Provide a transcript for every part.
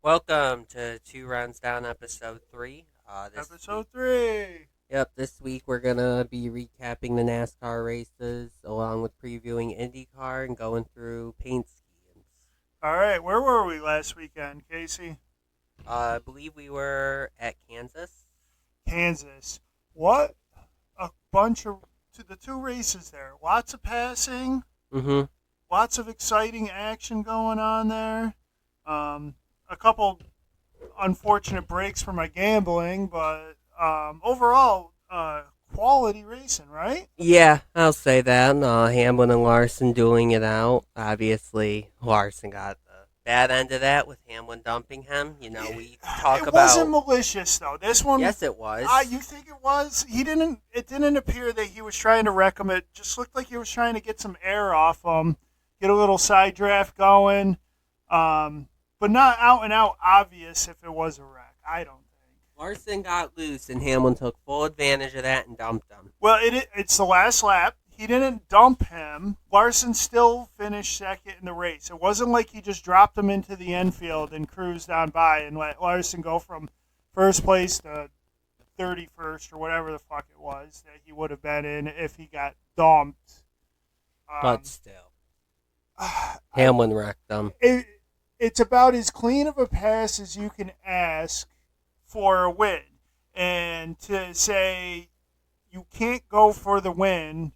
Welcome to Two Runs Down, episode 3. This week, Episode 3. this week we're gonna be recapping the NASCAR races along with previewing IndyCar and going through paint schemes. All right, where were we last weekend, Casey? I believe we were at Kansas. Kansas. What a bunch of to the two races there. Lots of passing, Mm-hmm. lots of exciting action going on there. A couple unfortunate breaks for my gambling, but overall, quality racing, right? Yeah, I'll say that. Hamlin and Larson dueling it out. Obviously, Larson got the bad end of that with Hamlin dumping him. We talk It wasn't about. malicious though. This one, Yes, it was. you think it was? He didn't. It didn't appear that he was trying to wreck him. It just looked like he was trying to get some air off him, get a little side draft going, but not out and out obvious if it was a wreck. I don't think. Larson got loose, and Hamlin took full advantage of that and dumped him. Well, it's the last lap. He didn't dump him. Larson still finished second in the race. It wasn't like he just dropped him into the infield and cruised on by and let Larson go from first place to 31st or whatever the fuck it was that he would have been in if he got dumped. But still, Hamlin wrecked them. It's about as clean of a pass as you can ask for a win. And to say you can't go for the win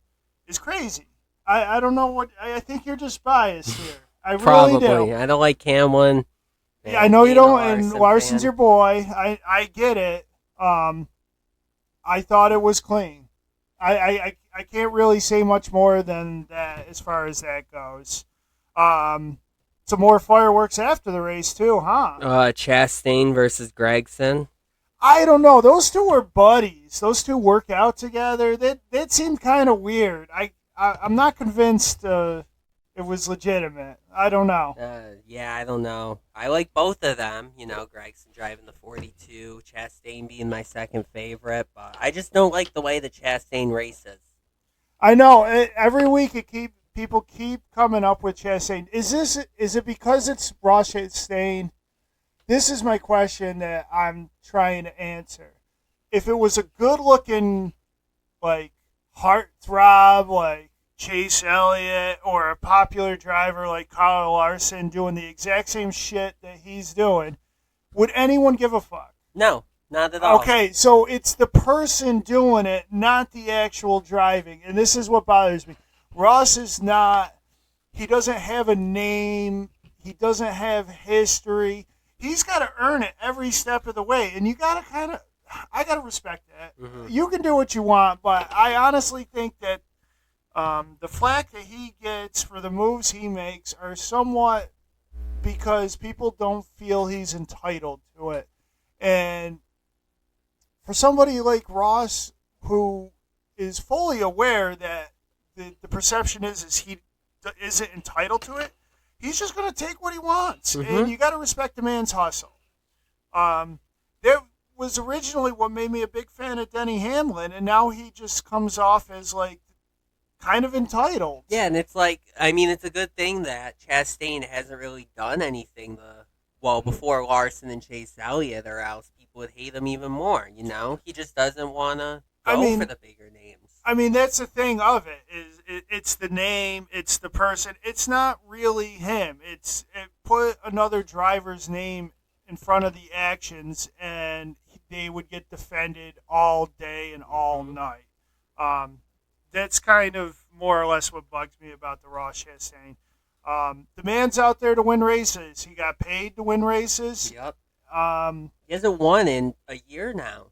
is crazy. I don't know what. I think you're just biased here. I really Probably. do. I don't like Hamlin. Yeah, I know you Being a don't, and Larson Larson's fan. your boy. I get it. I thought it was clean. I can't really say much more than that as far as that goes. Some more fireworks after the race too, huh? Chastain versus Gregson. I don't know. Those two were buddies. Those two work out together. That seemed kind of weird. I'm not convinced it was legitimate. I don't know. Yeah, I don't know. I like both of them. Gregson driving the 42, Chastain being my second favorite, but I just don't like the way the Chastain races. I know. Every week people keep coming up with Chastain. Is it because it's Ross Chastain? This is my question that I'm trying to answer. If it was a good looking like heartthrob like Chase Elliott or a popular driver like Kyle Larson doing the exact same shit that he's doing, would anyone give a fuck? No, not at all. Okay, so it's the person doing it, not the actual driving. And this is what bothers me. Ross is not, he doesn't have a name, he doesn't have history. He's got to earn it every step of the way. And you got to I got to respect that. Hmm. You can do what you want, but I honestly think that the flack that he gets for the moves he makes are somewhat because people don't feel he's entitled to it. And for somebody like Ross, who is fully aware that the perception is he isn't entitled to it, he's just going to take what he wants. Hmm. And you got to respect the man's hustle. That was originally what made me a big fan of Denny Hamlin, and now he just comes off as like kind of entitled. Yeah, and it's like, it's a good thing that Chastain hasn't really done anything before Larson and Chase Elliott, or else people would hate him even more, He just doesn't want to I go mean, for the bigger names. that's the thing of it it's the name, it's the person. It's not really him. It put another driver's name in front of the actions, and they would get defended all day and all night. Um, that's kind of more or less what bugs me about the Ross Chastain. The man's out there to win races. He got paid to win races. Yep. Um, He hasn't won in a year now.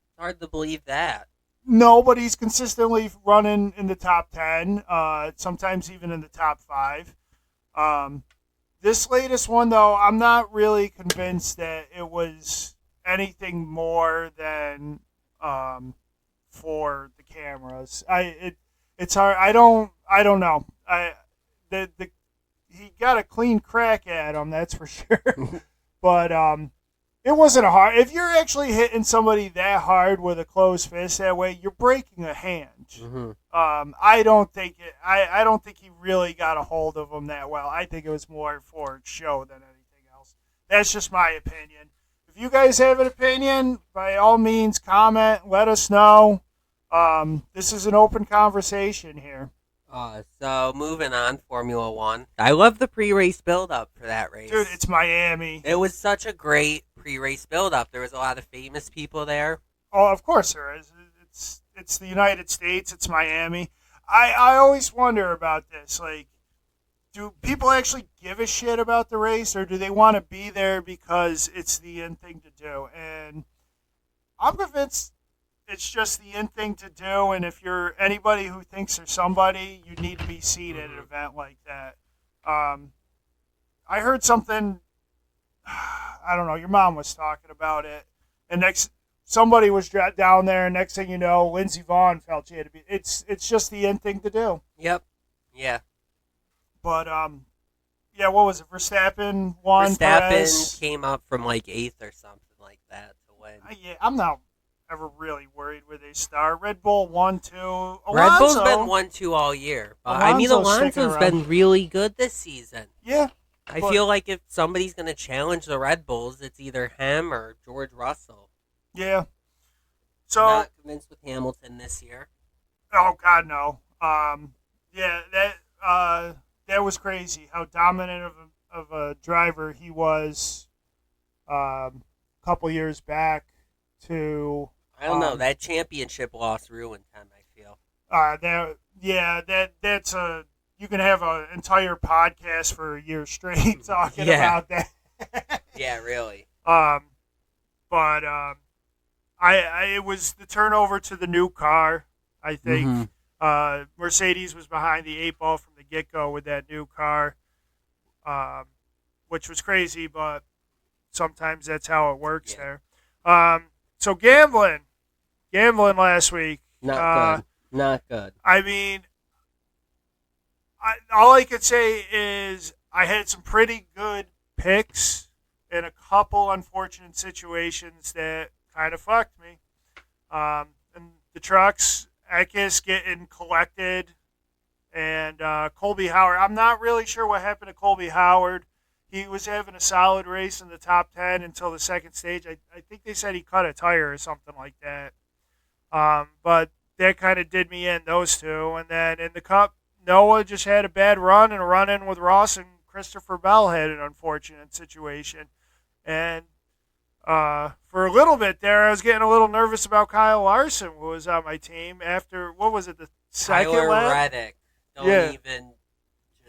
It's hard to believe that. No, but he's consistently running in the top 10, sometimes even in the top 5. This latest one, though, I'm not really convinced that it was anything more than for the cameras. It's hard. I don't know. He got a clean crack at him, that's for sure. But it wasn't a hard. If you're actually hitting somebody that hard with a closed fist that way, you're breaking a hand. Hmm. I don't think it. I don't think he really got a hold of him that well. I think it was more for show than anything else. That's just my opinion. If you guys have an opinion, by all means, comment. Let us know. This is an open conversation here. So moving on, Formula One. I love the pre-race build-up for that race. Dude, it's Miami. It was such a great pre-race build-up. There was a lot of famous people there. Oh, of course there is. It's the United States. It's Miami. I always wonder about this. Like, do people actually give a shit about the race, or do they want to be there because it's the in thing to do? And I'm convinced it's just the in thing to do, and if you're anybody who thinks they're somebody, you need to be seen at an event like that. I heard something, I don't know, your mom was talking about it, and somebody was down there, and next thing you know, Lindsey Vonn felt she had to be. It's just the in thing to do. Yep. Yeah. But, yeah, what was it? Verstappen won. Verstappen Perez came up from like 8th or something like that to win. Yeah, I'm not ever really worried where they start. Red Bull 1-2. Red Bull's been 1-2 all year. But Alonso's been really good this season. Yeah. I feel like if somebody's going to challenge the Red Bulls, it's either him or George Russell. Yeah. So not convinced with Hamilton this year. Oh God, no. Yeah, that was crazy. How dominant of a driver he was. A couple years back to. I don't know. That championship loss ruined him, I feel. That's a. You can have an entire podcast for a year straight talking about that. Yeah, really. It was the turnover to the new car. I think Mercedes was behind the 8 ball from the get-go with that new car, which was crazy, but sometimes that's how it works there. So gambling last week. Not good. I mean, all I could say is I had some pretty good picks in a couple unfortunate situations that kind of fucked me. And the trucks, Ekis getting collected, and Colby Howard. I'm not really sure what happened to Colby Howard. He was having a solid race in the top 10 until the second stage. I think they said he cut a tire or something like that. But that kind of did me in, those two. And then in the Cup, Noah just had a bad run, and a run-in with Ross, and Christopher Bell had an unfortunate situation. And for a little bit there, I was getting a little nervous about Kyle Larson, who was on my team after, what was it, the second Tyler lap? Reddick. Don't even...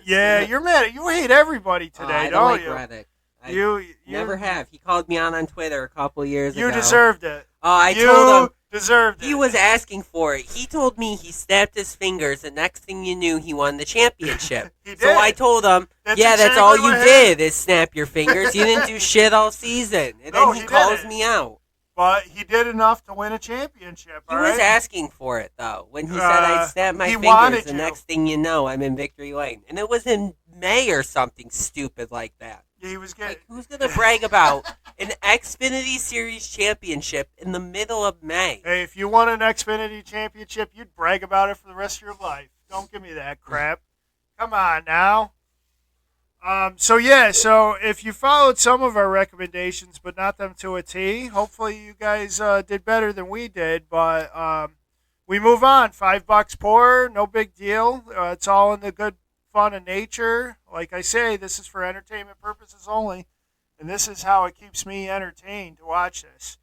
Yeah, you're mad. You hate everybody today, I don't like you? Reddick. You never have. He called me on Twitter a couple years ago. You deserved it. I told him. Deserved it. He was asking for it. He told me he snapped his fingers, and next thing you knew, he won the championship. He did. So I told him, that's all you did is snap your fingers. You didn't do shit all season. And then he calls me out. But he did enough to win a championship. He was asking for it, though. When he said I snapped my fingers, the next thing you know, I'm in victory lane. And it was in May or something stupid like that. Yeah, he was getting... Like, who's going to brag about an Xfinity Series championship in the middle of May? Hey, if you won an Xfinity championship, you'd brag about it for the rest of your life. Don't give me that crap. Come on now. So if you followed some of our recommendations, but not them to a T, hopefully you guys did better than we did. But we move on. $5 pour, no big deal. It's all in the good fun of nature. Like I say, this is for entertainment purposes only, and this is how it keeps me entertained to watch this.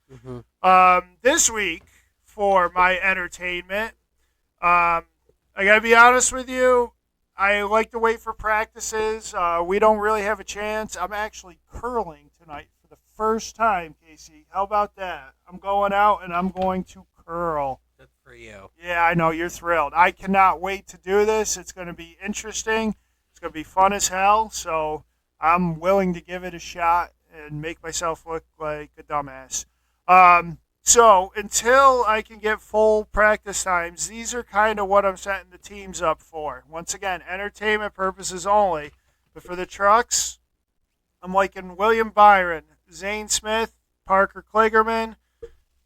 This week, for my entertainment, I gotta be honest with you, I like to wait for practices. We don't really have a chance. I'm actually curling tonight for the first time, Casey. How about that? I'm going out and I'm going to curl. Good for you. Yeah, I know. You're thrilled. I cannot wait to do this. It's going to be interesting. It's going to be fun as hell. So I'm willing to give it a shot and make myself look like a dumbass. So until I can get full practice times, these are kind of what I'm setting the teams up for. Once again, entertainment purposes only. But for the trucks, I'm liking William Byron, Zane Smith, Parker Kligerman,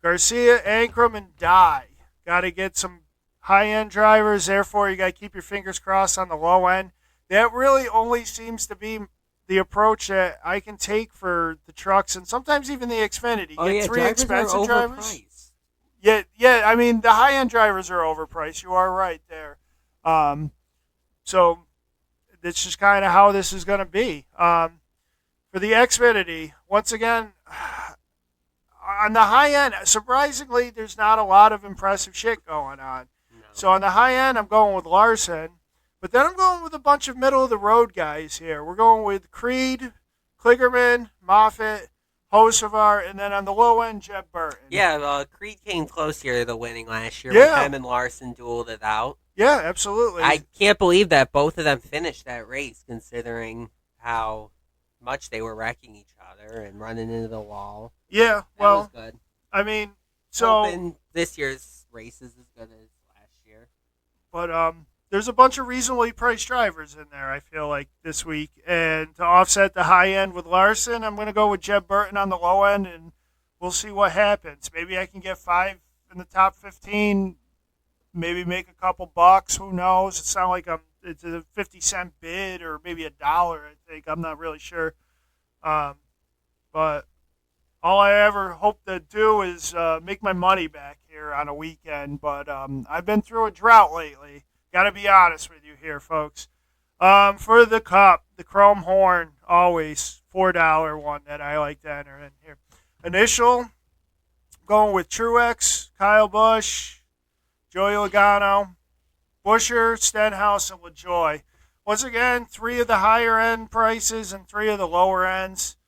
Garcia, Ankrum, and Dye. Got to get some high-end drivers. Therefore, you got to keep your fingers crossed on the low end. That really only seems to be the approach that I can take for the trucks and sometimes even the Xfinity. Oh Get yeah, three drivers expensive are drivers. overpriced. Yeah. I mean, the high end drivers are overpriced. You are right there. So that's just kind of how this is going to be. For the Xfinity, once again, on the high end, surprisingly, there's not a lot of impressive shit going on. No. So on the high end, I'm going with Larson. But then I'm going with a bunch of middle of the road guys here. We're going with Creed, Kligerman, Moffitt, Hocevar, and then on the low end, Jeb Burton. Yeah, Creed came close here to the winning last year. Yeah. When him and Larson dueled it out. Yeah, absolutely. I can't believe that both of them finished that race, considering how much they were wrecking each other and running into the wall. Yeah, That was well, good. I mean, so Hoping this year's race is as good as last year. but there's a bunch of reasonably priced drivers in there, I feel like, this week. And to offset the high end with Larson, I'm going to go with Jeb Burton on the low end, and we'll see what happens. Maybe I can get 5 in the top 15, maybe make a couple bucks. Who knows? It's not like it's a 50-cent bid or maybe $1, I think. I'm not really sure. But all I ever hope to do is make my money back here on a weekend. But I've been through a drought lately. Got to be honest with you here, folks. For the cup, the Chrome Horn, always $4 one that I like to enter in here. Initial, going with Truex, Kyle Busch, Joey Logano, Buescher, Stenhouse, and LaJoy. Once again, 3 of the higher end prices and 3 of the lower ends.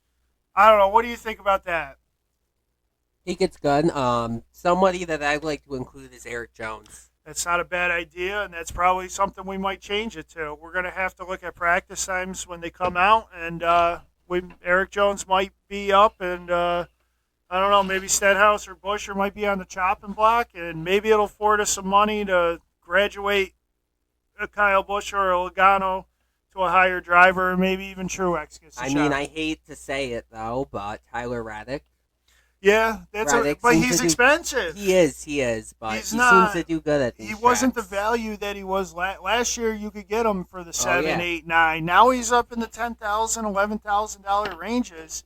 I don't know. What do you think about that? I think it's good. Somebody that I'd like to include is Eric Jones. That's not a bad idea, and that's probably something we might change it to. We're going to have to look at practice times when they come out, and Eric Jones might be up, and I don't know, maybe Stenhouse or Buescher might be on the chopping block, and maybe it'll afford us some money to graduate Kyle Busch or Logano to a higher driver, or maybe even Truex gets a shot. mean, I hate to say it, though, but Tyler Reddick. Yeah, but he's expensive. He is, but he seems to do good at these He wasn't the tracks. value that he was last year. You could get him for the 7, yeah. 8, 9. Now he's up in the $10,000, $11,000 ranges.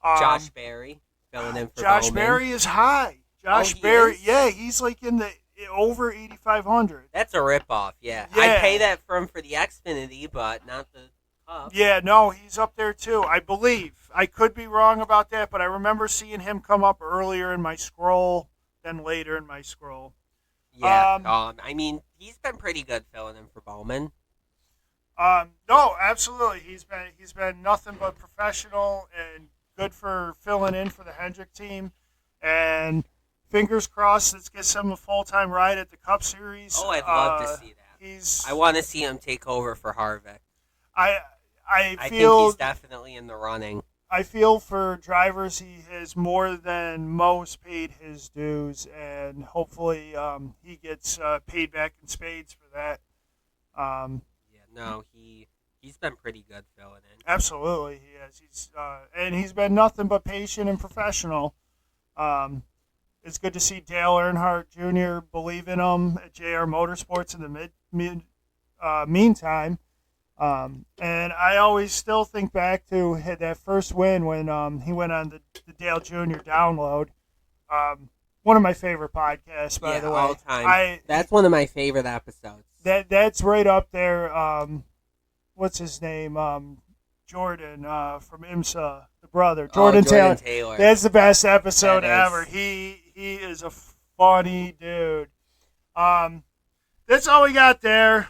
Josh Berry filling in for Josh Bowman. Berry is high. Josh he Berry, is? yeah, he's like in the over 8,500. That's a ripoff, yeah. Yeah. I'd pay that for him for the Xfinity, but not the Cup. Yeah, no, he's up there too. I believe. I could be wrong about that, but I remember seeing him come up earlier in my scroll than later in my scroll. Yeah, I mean, he's been pretty good filling in for Bowman. No, absolutely. He's been nothing but professional and good for filling in for the Hendrick team. And fingers crossed, this gets him a full-time ride at the Cup Series. Oh, I'd love to see that. I want to see him take over for Harvick. I think feel he's definitely in the running. I feel for drivers, he has more than most paid his dues, and hopefully he gets paid back in spades for that. He's been pretty good filling in. Absolutely, he has. He's been nothing but patient and professional. It's good to see Dale Earnhardt Jr. believe in him at JR Motorsports in the meantime. And I always still think back to that first win when he went on the Dale Jr. download. One of my favorite podcasts, by the way. All time. That's one of my favorite episodes. That's right up there. What's his name? Jordan from IMSA, the brother. Jordan Taylor. That's the best episode ever. He is a funny dude. That's all we got there.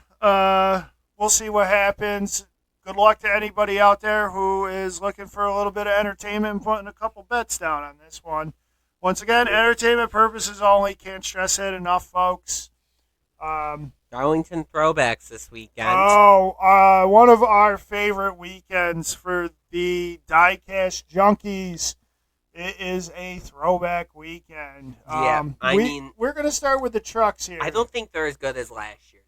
We'll see what happens. Good luck to anybody out there who is looking for a little bit of entertainment and putting a couple bets down on this one. Once again, entertainment purposes only. Can't stress it enough, folks. Darlington throwbacks this weekend. One of our favorite weekends for the Diecast Junkies. It is a throwback weekend. We're going to start with the trucks here. I don't think they're as good as last year's,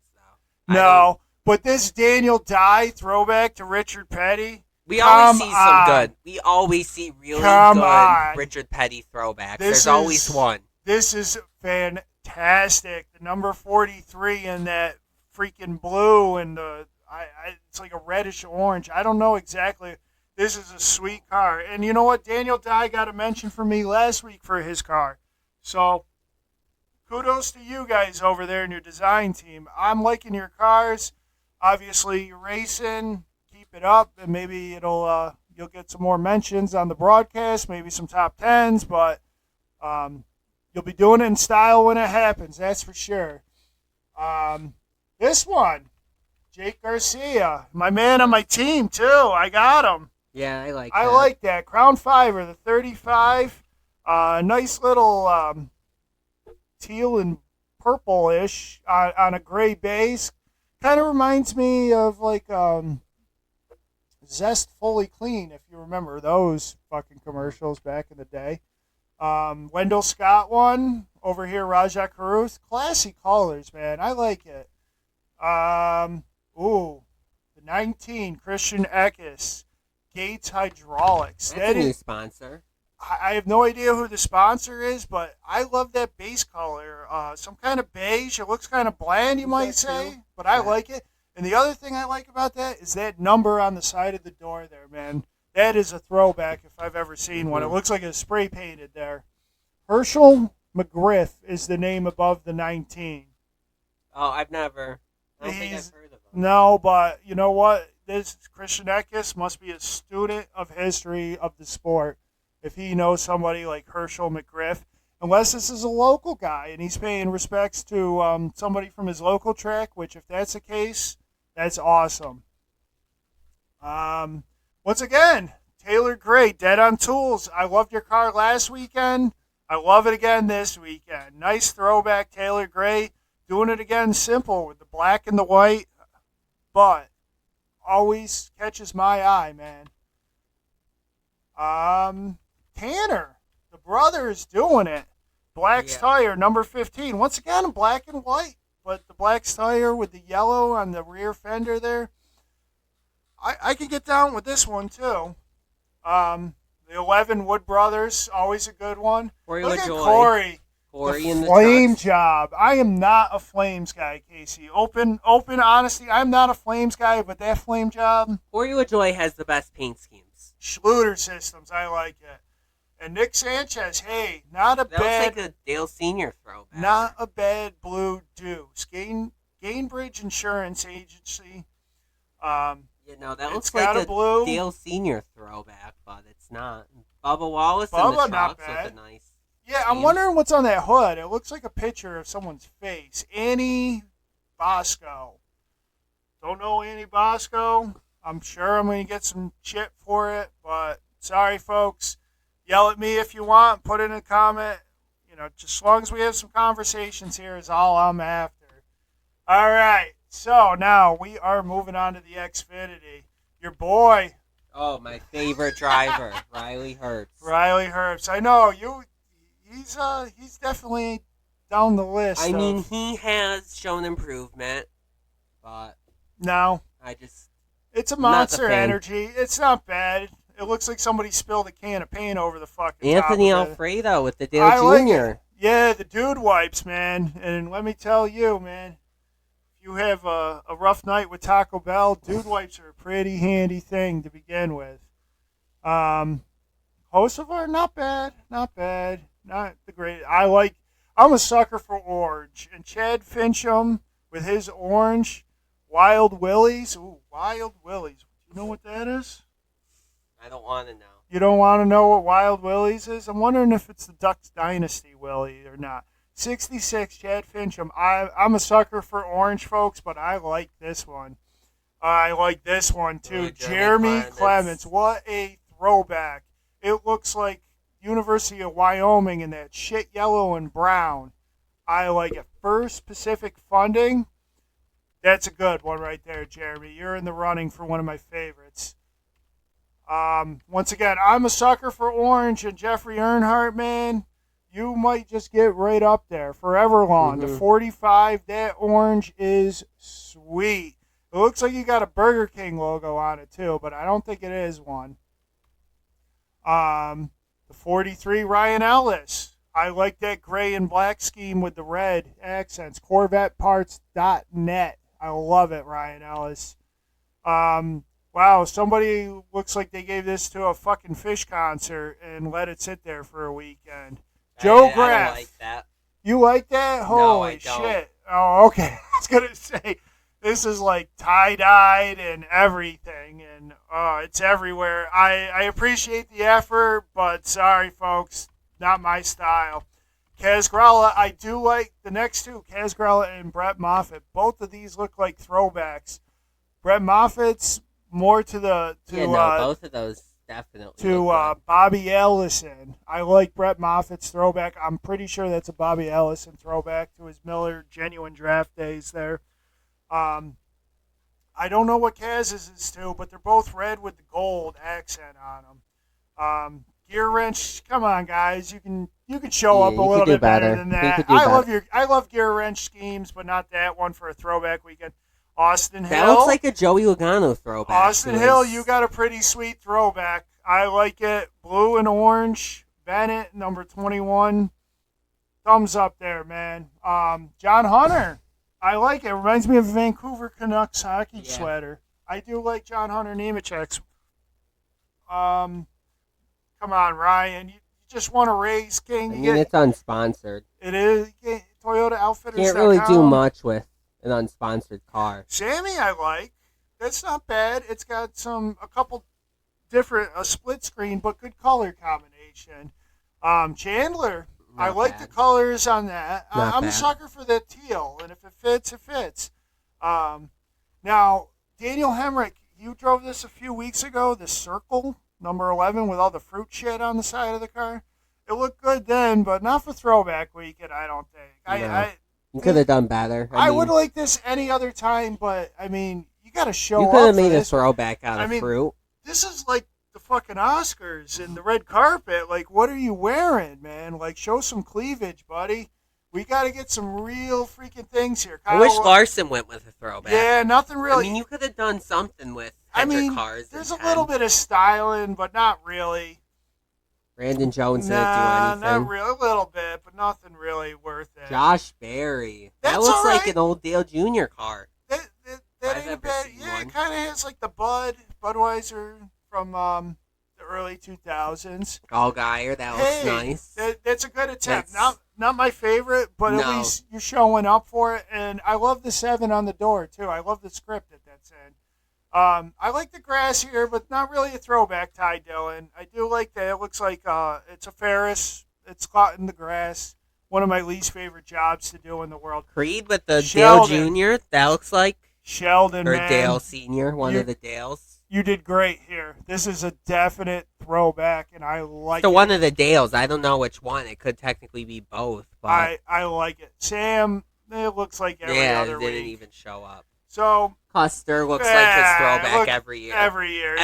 though. No. But this Daniel Dye throwback to Richard Petty. We always see some good. We always see really good Richard Petty throwbacks. There's always one. This is fantastic. The number 43 in that freaking blue and it's like a reddish orange. I don't know exactly. This is a sweet car. And you know what? Daniel Dye got a mention from me last week for his car. So kudos to you guys over there in your design team. I'm liking your cars. Obviously, you're racing. Keep it up, and maybe you'll get some more mentions on the broadcast, maybe some top tens, but you'll be doing it in style when it happens, that's for sure. This one, Jake Garcia, my man on my team, too. I got him. Yeah, I like I that. like that. Crown Fiver, the 35. Nice little teal and purple-ish on a gray base. Kind of reminds me of like Zest Fully Clean, if you remember those fucking commercials back in the day. Wendell Scott one over here, Rajah Caruth. Classy colors, man. I like it. The 19, Christian Eckes, Gates Hydraulics. That's a new sponsor. I have no idea who the sponsor is, but I love that base color. Some kind of beige. It looks kind of bland, you might say, but I like it. And the other thing I like about that is that number on the side of the door there, man. That is a throwback if I've ever seen one. It looks like it's spray painted there. Herschel McGriff is the name above the 19. Oh, I don't think I've heard of him. No, but you know what? This Christian Eckes must be a student of history of the sport if he knows somebody like Herschel McGriff. Unless this is a local guy and he's paying respects to somebody from his local track, which if that's the case, that's awesome. Once again, Taylor Gray, Dead on Tools. I loved your car last weekend. I love it again this weekend. Nice throwback, Taylor Gray. Doing it again simple with the black and the white, but always catches my eye, man. Tanner, the brother is doing it. Black's Tire, number 15. Once again, black and white, but the Black's Tire with the yellow on the rear fender there. I can get down with this one, too. The 11 Wood Brothers, always a good one. Look at Corey. Corey in the flame trucks. job. I am not a flames guy, Casey. Open honesty. I'm not a flames guy, but that flame job. Corey LaJoy has the best paint schemes. Schluter Systems. I like it. And Nick Sanchez. Hey, not a That bad. looks like a Dale Senior throwback. Not a bad blue deuce. Gainbridge Insurance Agency. That looks it's got like a blue. Dale Senior throwback, but it's not. Bubba Wallace in Bubba, the not trucks bad. with a nice. Yeah, I'm wondering what's on that hood. It looks like a picture of someone's face. Annie Bosco. Don't know Annie Bosco. I'm sure I'm going to get some shit for it, but sorry, folks. Yell at me if you want. Put it in a comment. Just as long as we have some conversations here is all I'm after. All right, so now we are moving on to the Xfinity. Your boy. Oh, my favorite driver, Riley Herbst. Riley Herbst. I know, he's definitely down the list. I mean, he has shown improvement, but no, it's a Monster Energy. It's not bad. It looks like somebody spilled a can of paint over the fucking Anthony top of it. Alfredo with the Dale Jr. Like yeah, the dude wipes, man. And let me tell you, man, if you have a rough night with Taco Bell, dude wipes are a pretty handy thing to begin with. Hocevar, not bad. Not the great. I'm a sucker for orange. And Chad Fincham with his orange, Wild Willies. Ooh, Wild Willies. You know what that is? I don't want to know. You don't want to know what Wild Willies is? I'm wondering if it's the Ducks Dynasty Willie or not. 66, Chad Fincham. I'm a sucker for orange, folks, but I like this one. I like this one, too. Jeremy Clements. What a throwback. It looks like University of Wyoming in that shit yellow and brown. I like it. First Pacific Funding. That's a good one right there, Jeremy. You're in the running for one of my favorites. Once again, I'm a sucker for orange, and Jeffrey Earnhardt, man, you might just get right up there forever long. The 45, that orange is sweet. It looks like you got a Burger King logo on it, too, but I don't think it is one. The 43, Ryan Ellis. I like that gray and black scheme with the red accents. CorvetteParts.net. I love it, Ryan Ellis. Wow, somebody looks like they gave this to a fucking Fish concert and let it sit there for a weekend. Joe I Graff. don't like that. You like that? No, I Holy don't. shit. Oh, okay. I was going to say, this is like tie-dyed and everything, and it's everywhere. I appreciate the effort, but sorry, folks, not my style. Kaz Gralla, I do like the next two, Kaz Gralla and Brett Moffitt. Both of these look like throwbacks. Brett Moffitt's more to both of those definitely. Bobby Ellison. I like Brett Moffitt's throwback. I'm pretty sure that's a Bobby Ellison throwback to his Miller genuine draft days there. I don't know what Kaz's is too, but they're both red with the gold accent on them. Gear Wrench, come on, guys, you can show up a little bit better than that. I love Gear Wrench schemes, but not that one for a throwback weekend. Austin Hill. That looks like a Joey Logano throwback. Austin Hill, you got a pretty sweet throwback. I like it. Blue and orange. Bennett, number 21. Thumbs up there, man. John Hunter. I like it. Reminds me of a Vancouver Canucks hockey sweater. I do like John Hunter Nemechek's. Come on, Ryan. You just want to race King. It's unsponsored. It is. Toyota Outfitters. Can't really do much with an unsponsored car. Sammy, I like. That's not bad. It's got a couple different, a split screen, but good color combination. Chandler, I like the colors on that. I'm a sucker for that teal, and if it fits, it fits. Now, Daniel Hemrick, you drove this a few weeks ago, the Circle, number 11, with all the fruit shit on the side of the car. It looked good then, but not for throwback weekend, I don't think. No. You could have done better. I would like this any other time, but, I mean, you got to show up. You could have made a throwback out of fruit. This is like the fucking Oscars and the red carpet. Like, what are you wearing, man? Like, show some cleavage, buddy. We got to get some real freaking things here. I wish Larson went with a throwback. Yeah, nothing really. I mean, you could have done something with Hendrick cars. There's a little bit of styling, but not really. Brandon Jones didn't do anything. Not really. A little bit, but nothing really worth it. Josh Berry. That looks like an old Dale Jr. car. That ain't bad. Yeah, it kind of has like the Budweiser from the early 2000s. Allgaier, that looks nice. That's a good attempt. Not my favorite, but at least you're showing up for it. And I love the 7 on the door, too. I love the script that's in. I like the grass here, but not really a throwback, Ty Dillon. I do like that. It looks like it's a Ferris. It's caught in the grass. One of my least favorite jobs to do in the world. Creed with the Sheldon. Dale Jr., that looks like. Sheldon, or man. Dale Sr., one of the Dales. You did great here. This is a definite throwback, and I like it. So one of the Dales. I don't know which one. It could technically be both. But I like it. Sam, it looks like every other week. Yeah, it didn't even show up. So Custer looks like his throwback every year. Every year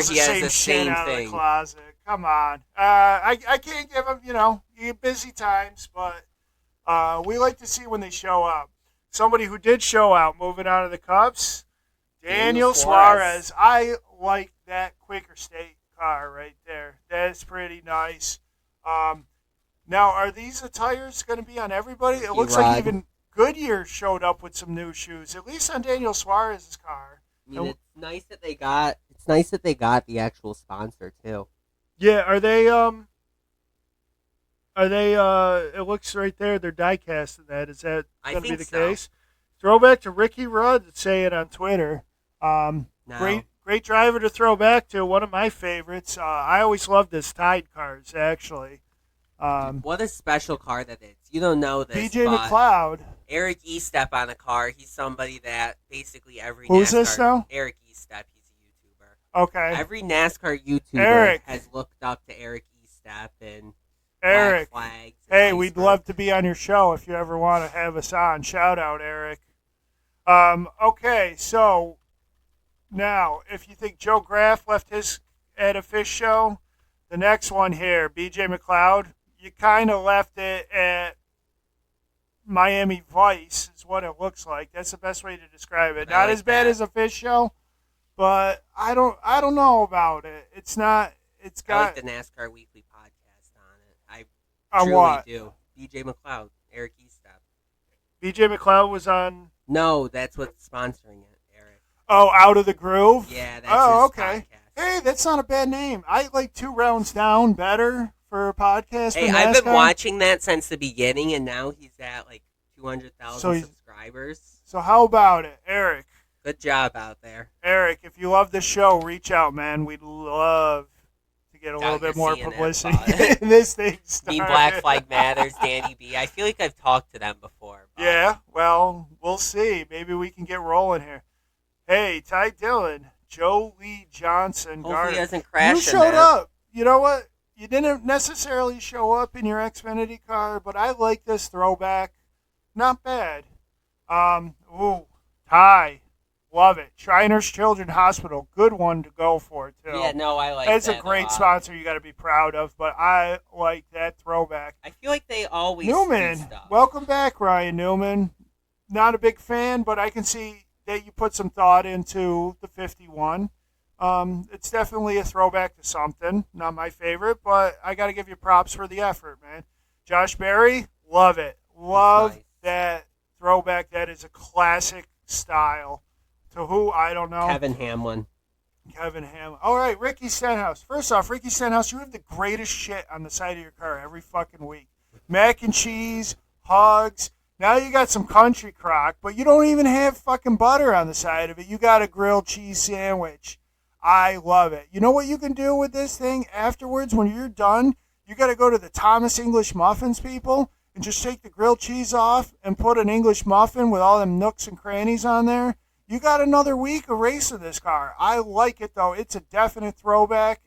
he has the same out thing. Of the closet. Come on. I can't give him, you busy times, but we like to see when they show up. Somebody who did show out, moving out of the Cubs, Daniel Suarez. I like that Quaker State car right there. That's pretty nice. Now, are these the tires going to be on everybody? It looks like even Goodyear showed up with some new shoes, at least on Daniel Suarez's car. I mean, it's nice that they got. It's nice that they got the actual sponsor too. Yeah, are they? It looks right there. They're die-cast in that. Is that going to be the case? Throwback to Ricky Rudd. Say it on Twitter. No. Great driver to throw back to. One of my favorites. I always loved this Tide cars. Actually. What a special car that is. You don't know this. BJ McLeod. Eric Estep on a car. He's somebody that basically every Who's this now? Eric Estep. He's a YouTuber. Okay. Every NASCAR YouTuber has looked up to Eric Estep and Eric. Black Flags. Hey, we'd love to be on your show if you ever want to have us on. Shout out, Eric. Okay, so now if you think Joe Graff left his at a fish show, the next one here, BJ McLeod, you kind of left it at Miami Vice is what it looks like. That's the best way to describe it. Not as bad as a fish show, but I don't know about it. It's not. It's got. I like the NASCAR Weekly podcast on it. I truly what? do. BJ McLeod, Eric Estep. BJ McLeod was on. No, that's what's sponsoring it, Eric. Oh, Out of the Groove? Yeah, that's Oh, his okay. podcast. Hey, that's not a bad name. I like Two Rounds Down better for a podcast Hey, for I've been NASCAR. watching that since the beginning, and now he's at like 200,000 So, subscribers. so how about it, Eric? Good job out there. Eric, if you love the show, reach out, man. We'd love to get a little Doubt bit you're more seeing that publicity thought. in this thing. Mean Black Flag Matters, Danny B. I feel like I've talked to them before. Yeah, well, we'll see. Maybe we can get rolling here. Hey, Ty Dillon, Joe Lee Johnson, Hopefully Gardner. he doesn't crash. You in showed that. up. You know what? You didn't necessarily show up in your Xfinity car, but I like this throwback. Not bad. Ty, love it. Shriners Children's Hospital, good one to go for too. Yeah, no, I like It's that. a great lot. sponsor you got to be proud of, but I like that throwback. I feel like they always Newman, do stuff. welcome back, Ryan Newman. Not a big fan, but I can see that you put some thought into the 51. It's definitely a throwback to something. Not my favorite, but I got to give you props for the effort, man. Josh Berry, love it. Love nice. that throwback. That is a classic style. To who, I don't know. Kevin Hamlin. Kevin Ham. All right, Ricky Stenhouse. First off, Ricky Stenhouse, you have the greatest shit on the side of your car every fucking week. Mac and cheese, hugs. Now you got some country crock, but you don't even have fucking butter on the side of it. You got a grilled cheese sandwich. I love it. You know what you can do with this thing afterwards when you're done? You got to go to the Thomas English Muffins people and just take the grilled cheese off and put an English muffin with all them nooks and crannies on there. You got another week of race of this car. I like it, though. It's a definite throwback.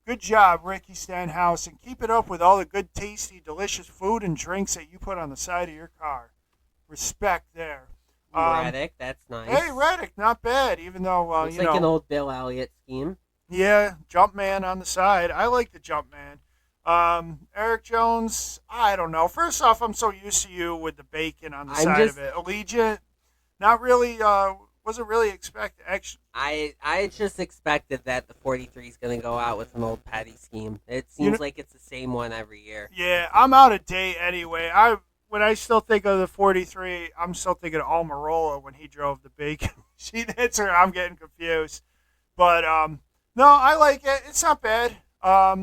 Good job, Ricky Stenhouse, and keep it up with all the good, tasty, delicious food and drinks that you put on the side of your car. Respect there. Reddick, that's nice. Hey, Reddick, not bad, even though, Looks like an old Bill Elliott scheme. Yeah, Jumpman on the side. I like the Jumpman. Eric Jones, I don't know. First off, I'm so used to you with the bacon on the side of it. Allegiant, not really, wasn't really expected. Actually, I just expected that the 43 is going to go out with an old Petty scheme. It seems like it's the same one every year. yeah, I'm out of date anyway. When I still think of the 43, I'm still thinking of Almirola when he drove the bacon. That's where I'm getting confused. But, no, I like it. It's not bad.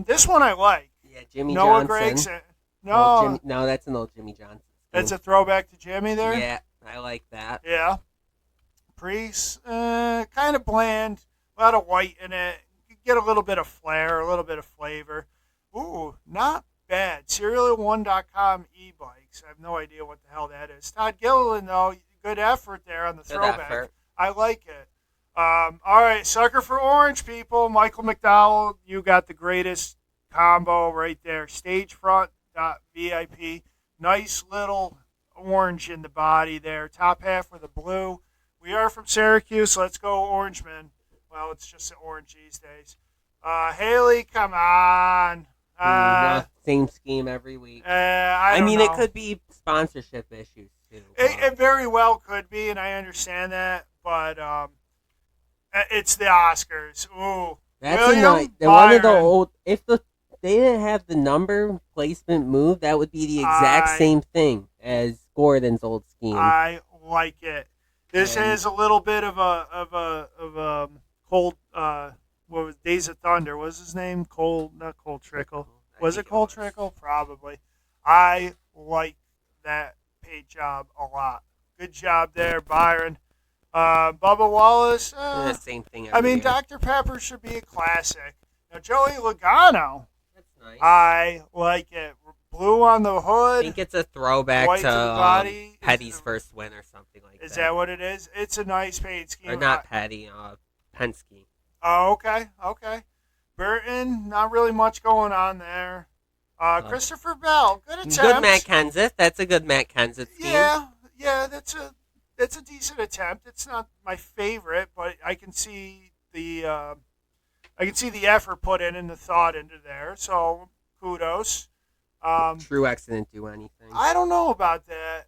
This one I like. Yeah, Jimmy Noah Johnson. Gragson. No, that's an old Jimmy Johnson scheme. It's a throwback to Jimmy there? Yeah, I like that. Yeah. Priest, kind of bland. A lot of white in it. You get a little bit of flair, a little bit of flavor. Ooh, not bad. Serial1.com e-bikes. I have no idea what the hell that is. Todd Gilliland, though, good effort there on the Good throwback. effort. I like it. All right, sucker for orange, people. Michael McDowell, you got the greatest combo right there. Stagefront.vip. Nice little orange in the body there. Top half with a blue. We are from Syracuse, so let's go Orangemen. Well, it's just an orange these days. Haley, come on. Same scheme every week. I mean, know. it could be sponsorship issues, too. It very well could be, and I understand that, but it's the Oscars. Ooh. That's William one of the Byron. old. If they didn't have the number placement move, that would be the exact same thing as Gordon's old scheme. I like it. This is a little bit of a cold. What was Days of Thunder? What was his name? Not Cole Trickle. Was it Cole Trickle? Probably. I like that paint job a lot. Good job there, Byron. Bubba Wallace. Same thing. I mean, year. Dr. Pepper should be a classic. Now, Joey Logano. That's nice. I like it. Blue on the I hood. think it's a throwback White to to the body. Petty's first win or something like that. Is that what it is? It's a nice paint scheme. Or not Petty, Penske. Oh, okay. Burton, not really much going on there. Christopher Bell, good attempt. Good Matt Kenseth. That's a good Matt Kenseth scheme. Yeah, that's a decent attempt. It's not my favorite, but I can see the effort put in and the thought into there. So kudos. Truex didn't do anything. I don't know about that.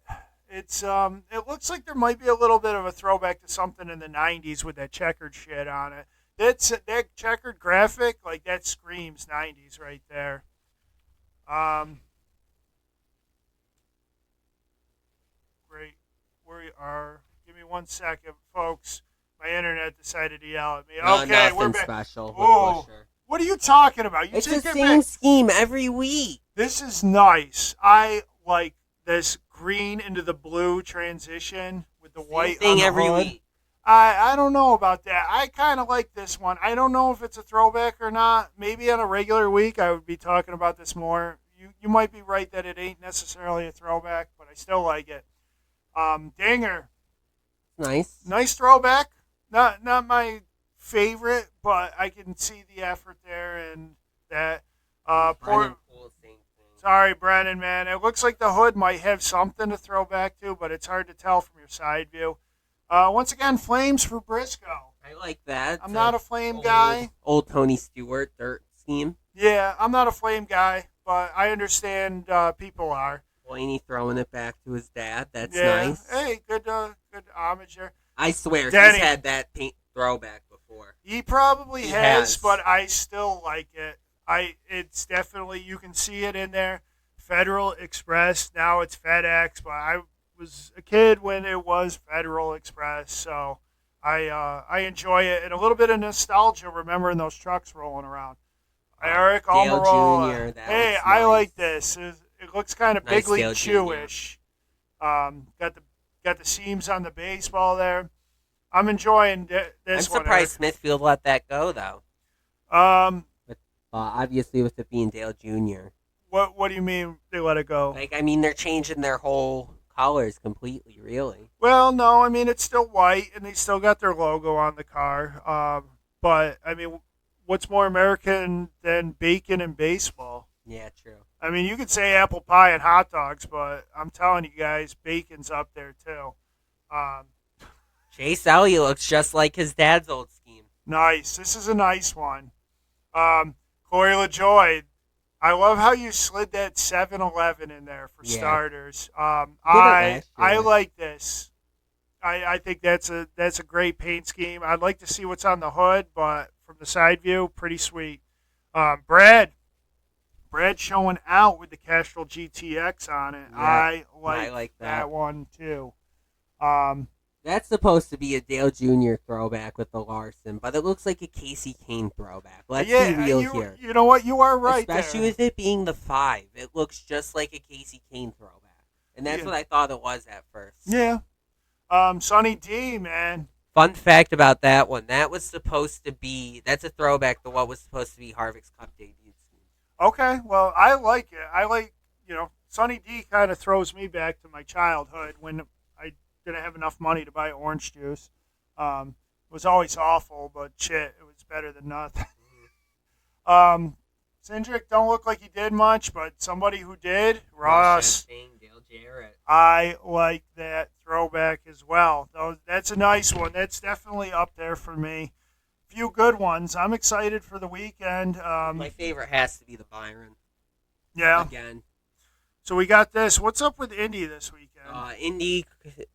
It's it looks like there might be a little bit of a throwback to something in the '90s with that checkered shit on it. That checkered graphic, like that screams '90s right there. Great. We are. Give me 1 second, folks. My internet decided to yell at me. No, Okay, we're nothing back. special with Whoa. Busher. What are you talking about? You It's the take it same back. scheme every week. This is nice. I like this green into the blue transition with the Same white thing on the every hood. week. I don't know about that. I kind of like this one. I don't know if it's a throwback or not. Maybe on a regular week I would be talking about this more. You might be right that it ain't necessarily a throwback, but I still like it. Dinger, Nice. nice throwback. Not my favorite, but I can see the effort there and that. Brennan Poole, same thing. Sorry, Brennan, man. It looks like the hood might have something to throw back to, but it's hard to tell from your side view. Once again, flames for Briscoe. I like that. I'm not a flame guy. Old Tony Stewart dirt scheme. Yeah, I'm not a flame guy, but I understand people are. Blaney throwing it back to his dad. That's Yeah. nice. Hey, good homage there. I swear, Danny. he's had that paint throwback before. He probably He has, has. but I still like it. It's definitely, you can see it in there. Federal Express, now it's FedEx, but I was a kid when it was Federal Express, so I enjoy it, and a little bit of nostalgia remembering those trucks rolling around. Eric Dale Almirola. Jr., that Hey, looks I nice. like this. It looks kind of Nice Big League Dale Jr. Chewish. Got the seams on the baseball there. I'm enjoying I'm this one. surprised Smithfield let that go, though. Eric. Obviously, with it being Dale Jr. What do you mean they let it go? Like, I mean, they're changing their whole colors completely, really. Well, no, I mean it's still white, and they still got their logo on the car. But I mean, what's more American than bacon and baseball? Yeah, true. I mean, you could say apple pie and hot dogs, but I'm telling you guys, bacon's up there too. Chase Elliott looks just like his dad's old scheme. Nice. This is a nice one. Corey LaJoy. I love how you slid that 7-Eleven in there for Yeah. starters. last I year. like this. I think that's a great paint scheme. I'd like to see what's on the hood, but from the side view, pretty sweet. Brad showing out with the Castrol GTX on it. Yeah, I I like like that that. one too. That's supposed to be a Dale Jr. throwback with the Larson, but it looks like a Casey Kane throwback. Let's be real here. You know what? You are right. Especially there. with it being the 5. It looks just like a Casey Kane throwback. And that's Yeah. what I thought it was at first. Yeah. Sonny D, man. Fun fact about that one, that's a throwback to what was supposed to be Harvick's Cup debut scheme. Okay, well, I like it. I like, Sonny D kind of throws me back to my childhood when I didn't have enough money to buy orange juice. It was always awful, but shit, it was better than nothing. Cindric don't look like he did much, but somebody who did, Ross. Dale Jarrett. I like that throwback as well. That's a nice one. That's definitely up there for me. Few good ones. I'm excited for the weekend. My favorite has to be the Byron. Yeah. Again. So we got this. What's up with Indy this weekend? Indy,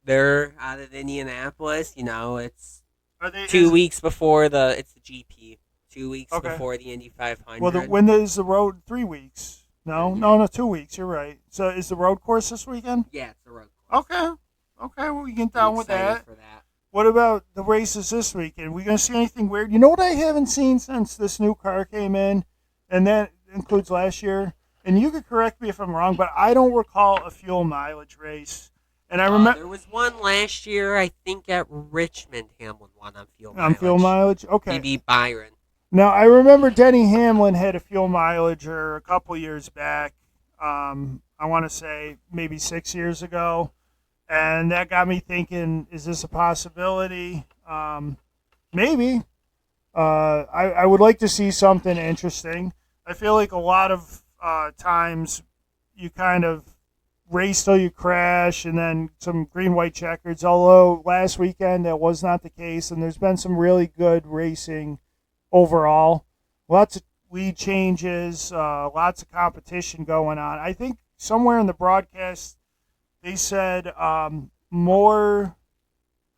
they're out of Indianapolis. It's Are they 2 weeks before it's the GP. 2 weeks Okay. before the Indy 500. Well, when is the road? 3 weeks. No, 2 weeks. You're right. So is the road course this weekend? Yeah, it's the road course. Okay. Well, we get I'm down with excited that. for that. What about the races this weekend? We gonna see anything weird? You know what I haven't seen since this new car came in, and that includes last year. And you could correct me if I'm wrong, but I don't recall a fuel mileage race. And I remember There was one last year, I think, at Richmond. Hamlin won on fuel mileage. on fuel mileage. Okay. Maybe Byron. Now I remember Denny Hamlin had a fuel mileager a couple years back. I want to say maybe 6 years ago, and that got me thinking: is this a possibility? Maybe. I would like to see something interesting. I feel like a lot of times you kind of race till you crash, and then some green-white checkers. Although last weekend that was not the case, and there's been some really good racing overall. Lots of lead changes, lots of competition going on. I think somewhere in the broadcast they said more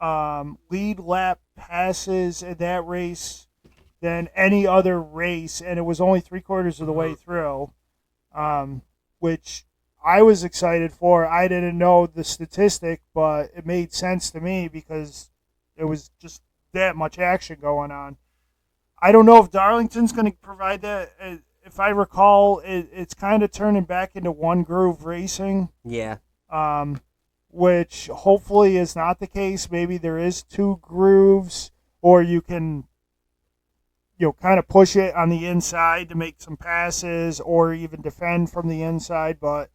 lead lap passes in that race than any other race, and it was only 3/4 of the way through, which I was excited for. I didn't know the statistic, but it made sense to me because it was just that much action going on. I don't know if Darlington's going to provide that. If I recall, it's kind of turning back into one groove racing. Yeah. Which hopefully is not the case. Maybe there is two grooves, or you can, kind of push it on the inside to make some passes, or even defend from the inside. But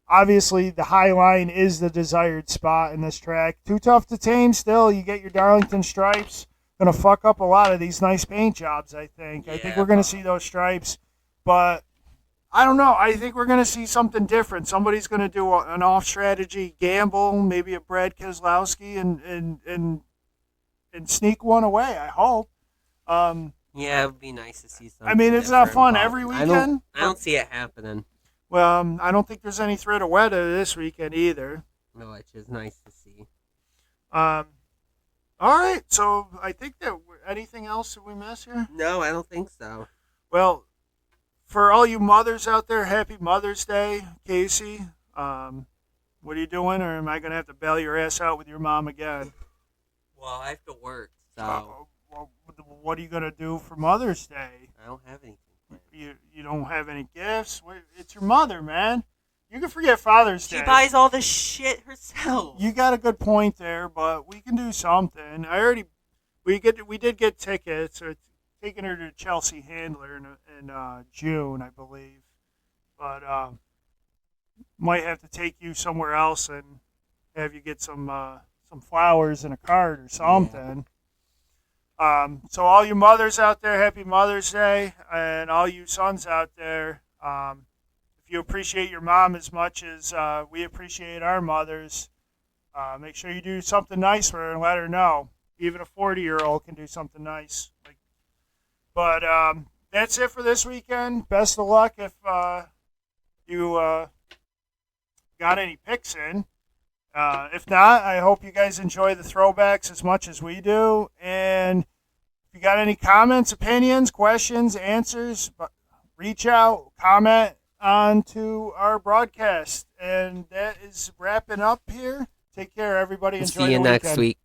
obviously, the high line is the desired spot in this track. Too tough to tame. Still, you get your Darlington stripes. Going to fuck up a lot of these nice paint jobs. I think. I think we're going to see those stripes, but I don't know. I think we're going to see something different. Somebody's going to do an off-strategy gamble, maybe a Brad Keselowski, and sneak one away, I hope. Yeah, it would be nice to see something. I mean, it's not fun every weekend. I don't see it happening. Well, I don't think there's any threat of weather this weekend either. No, it's just nice to see. All right, so I think that anything else that we miss here? No, I don't think so. Well, for all you mothers out there, happy Mother's Day, Casey. What are you doing, or am I going to have to bail your ass out with your mom again? Well, I have to work, so... What are you going to do for Mother's Day? I don't have anything planned. You don't have any gifts? It's your mother, man. You can forget Father's Day. She buys all the shit herself. You got a good point there, but we can do something. We did get tickets. Or taking her to Chelsea Handler in June, I believe. But might have to take you somewhere else and have you get some flowers and a card or something. Yeah. So all you mothers out there, happy Mother's Day, and all you sons out there, if you appreciate your mom as much as we appreciate our mothers, make sure you do something nice for her and let her know. Even a 40-year-old can do something nice. But that's it for this weekend. Best of luck if you got any picks in. If not, I hope you guys enjoy the throwbacks as much as we do. And if you got any comments, opinions, questions, answers, reach out, comment onto our broadcast. And that is wrapping up here. Take care, everybody. Enjoy See you the next weekend. week.